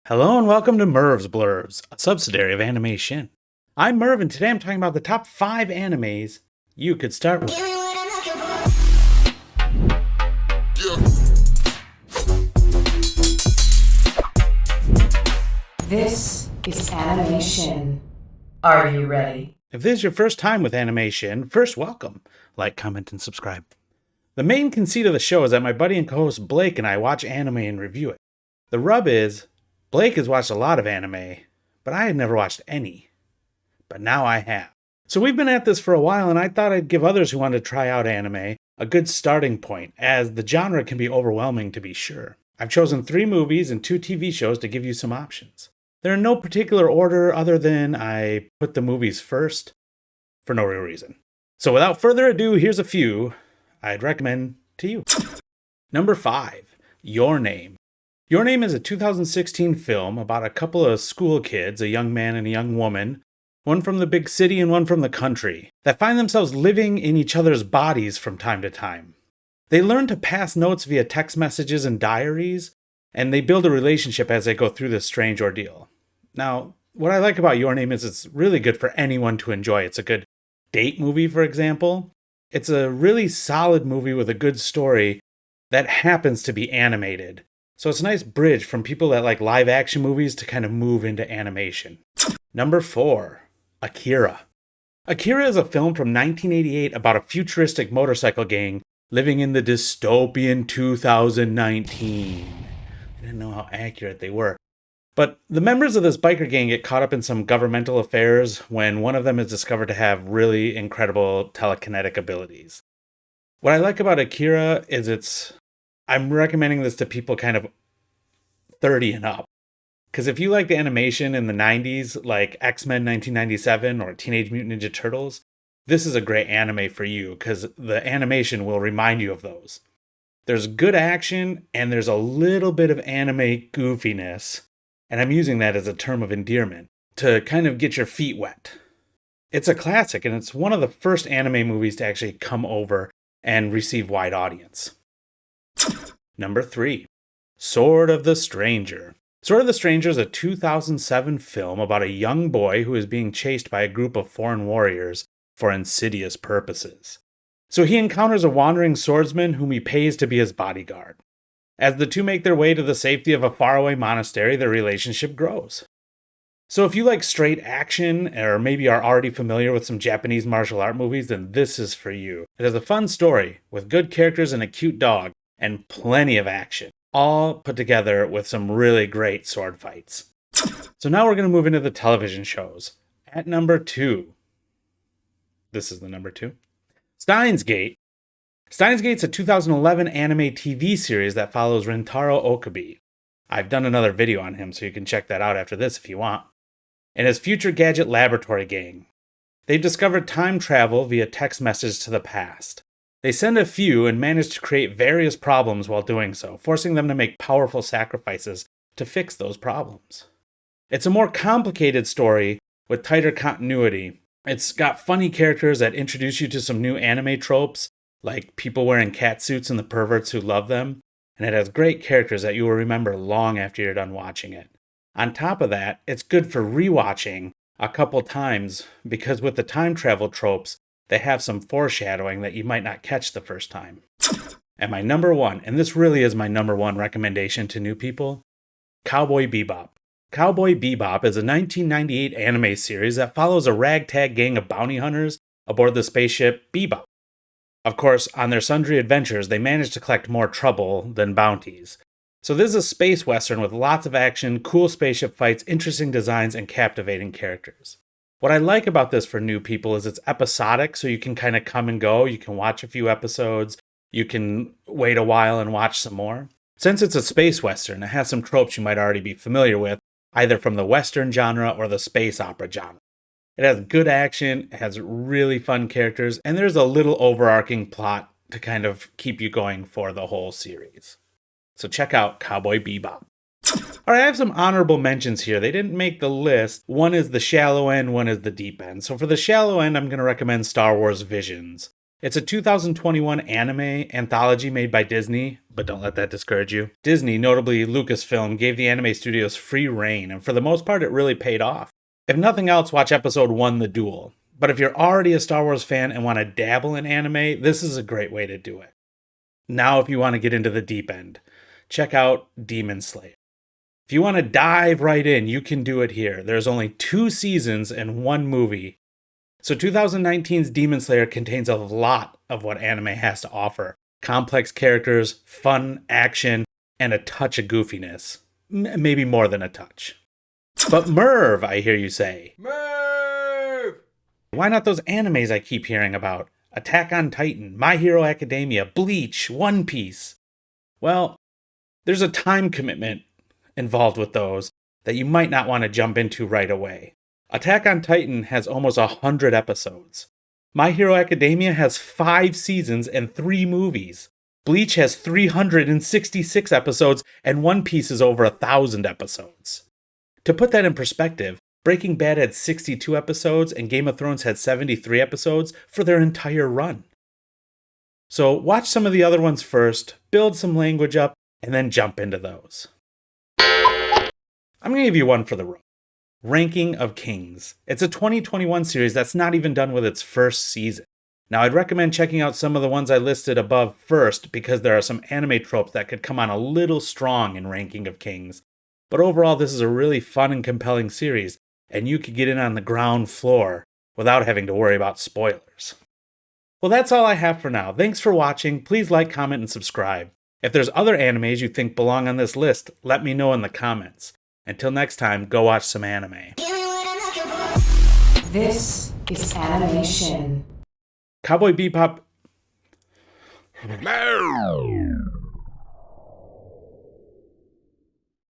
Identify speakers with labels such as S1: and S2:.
S1: Hello and welcome to Merve's Blurbs, a subsidiary of Animation. I'm Merve and today I'm talking about the top 5 animes you could start with.
S2: This is Animation. Are you ready?
S1: If this is your first time with Animation, first welcome. Like, comment, and subscribe. The main conceit of the show is that my buddy and co-host Blake and I watch anime and review it. The rub is, Blake has watched a lot of anime, but I had never watched any. But now I have. So we've been at this for a while, and I thought I'd give others who want to try out anime a good starting point, as the genre can be overwhelming to be sure. I've chosen 3 movies and 2 TV shows to give you some options. They're in no particular order other than I put the movies first for no real reason. So without further ado, here's a few I'd recommend to you. Number 5, Your Name. Your Name is a 2016 film about a couple of school kids, a young man and a young woman, one from the big city and one from the country, that find themselves living in each other's bodies from time to time. They learn to pass notes via text messages and diaries, and they build a relationship as they go through this strange ordeal. Now, what I like about Your Name is it's really good for anyone to enjoy. It's a good date movie, for example. It's a really solid movie with a good story that happens to be animated. So it's a nice bridge from people that like live action movies to kind of move into animation. Number 4, Akira. Akira is a film from 1988 about a futuristic motorcycle gang living in the dystopian 2019. I didn't know how accurate they were. But the members of this biker gang get caught up in some governmental affairs when one of them is discovered to have really incredible telekinetic abilities. What I like about Akira is I'm recommending this to people kind of 30 and up. Because if you like the animation in the 90s, like X-Men 1997 or Teenage Mutant Ninja Turtles, this is a great anime for you because the animation will remind you of those. There's good action and there's a little bit of anime goofiness, and I'm using that as a term of endearment, to kind of get your feet wet. It's a classic and it's one of the first anime movies to actually come over and receive wide audience. Number 3, Sword of the Stranger. Sword of the Stranger is a 2007 film about a young boy who is being chased by a group of foreign warriors for insidious purposes. So he encounters a wandering swordsman whom he pays to be his bodyguard. As the two make their way to the safety of a faraway monastery, their relationship grows. So if you like straight action, or maybe are already familiar with some Japanese martial art movies, then this is for you. It is a fun story with good characters and a cute dog, and plenty of action, all put together with some really great sword fights. So now we're going to move into the television shows. At number 2, this is the number 2, Steins Gate. Steins Gate's a 2011 anime TV series that follows Rintaro Okabe. I've done another video on him, so you can check that out after this if you want. And his future gadget laboratory gang. They've discovered time travel via text message to the past. They send a few and manage to create various problems while doing so, forcing them to make powerful sacrifices to fix those problems. It's a more complicated story with tighter continuity. It's got funny characters that introduce you to some new anime tropes, like people wearing catsuits and the perverts who love them, and it has great characters that you will remember long after you're done watching it. On top of that, it's good for rewatching a couple times because with the time travel tropes, they have some foreshadowing that you might not catch the first time. And my number 1, and this really is my number 1 recommendation to new people, Cowboy Bebop. Cowboy Bebop is a 1998 anime series that follows a ragtag gang of bounty hunters aboard the spaceship Bebop. Of course, on their sundry adventures, they manage to collect more trouble than bounties. So this is a space western with lots of action, cool spaceship fights, interesting designs, and captivating characters. What I like about this for new people is it's episodic, so you can kind of come and go. You can watch a few episodes. You can wait a while and watch some more. Since it's a space western, it has some tropes you might already be familiar with, either from the western genre or the space opera genre. It has good action, it has really fun characters, and there's a little overarching plot to kind of keep you going for the whole series. So check out Cowboy Bebop. Alright, I have some honorable mentions here. They didn't make the list. One is the shallow end, one is the deep end. So for the shallow end, I'm going to recommend Star Wars Visions. It's a 2021 anime anthology made by Disney, but don't let that discourage you. Disney, notably Lucasfilm, gave the anime studios free reign, and for the most part, it really paid off. If nothing else, watch episode 1, The Duel. But if you're already a Star Wars fan and want to dabble in anime, this is a great way to do it. Now, if you want to get into the deep end, check out Demon Slayer. If you want to dive right in, you can do it here. There's only 2 seasons and 1 movie. So 2019's Demon Slayer contains a lot of what anime has to offer. Complex characters, fun action, and a touch of goofiness. Maybe more than a touch. But Merve, I hear you say.
S3: Merve!
S1: Why not those animes I keep hearing about? Attack on Titan, My Hero Academia, Bleach, One Piece. Well, there's a time commitment involved with those that you might not want to jump into right away. Attack on Titan has almost 100 episodes. My Hero Academia has 5 seasons and 3 movies. Bleach has 366 episodes, and One Piece is over 1,000 episodes. To put that in perspective, Breaking Bad had 62 episodes, and Game of Thrones had 73 episodes for their entire run. So watch some of the other ones first, build some language up, and then jump into those. I'm going to give you one for the road. Ranking of Kings. It's a 2021 series that's not even done with its first season. Now, I'd recommend checking out some of the ones I listed above first because there are some anime tropes that could come on a little strong in Ranking of Kings. But overall, this is a really fun and compelling series, and you could get in on the ground floor without having to worry about spoilers. Well, that's all I have for now. Thanks for watching. Please like, comment, and subscribe. If there's other animes you think belong on this list, let me know in the comments. Until next time, go watch some anime.
S2: This is animation.
S1: Cowboy Bebop.
S3: Merve!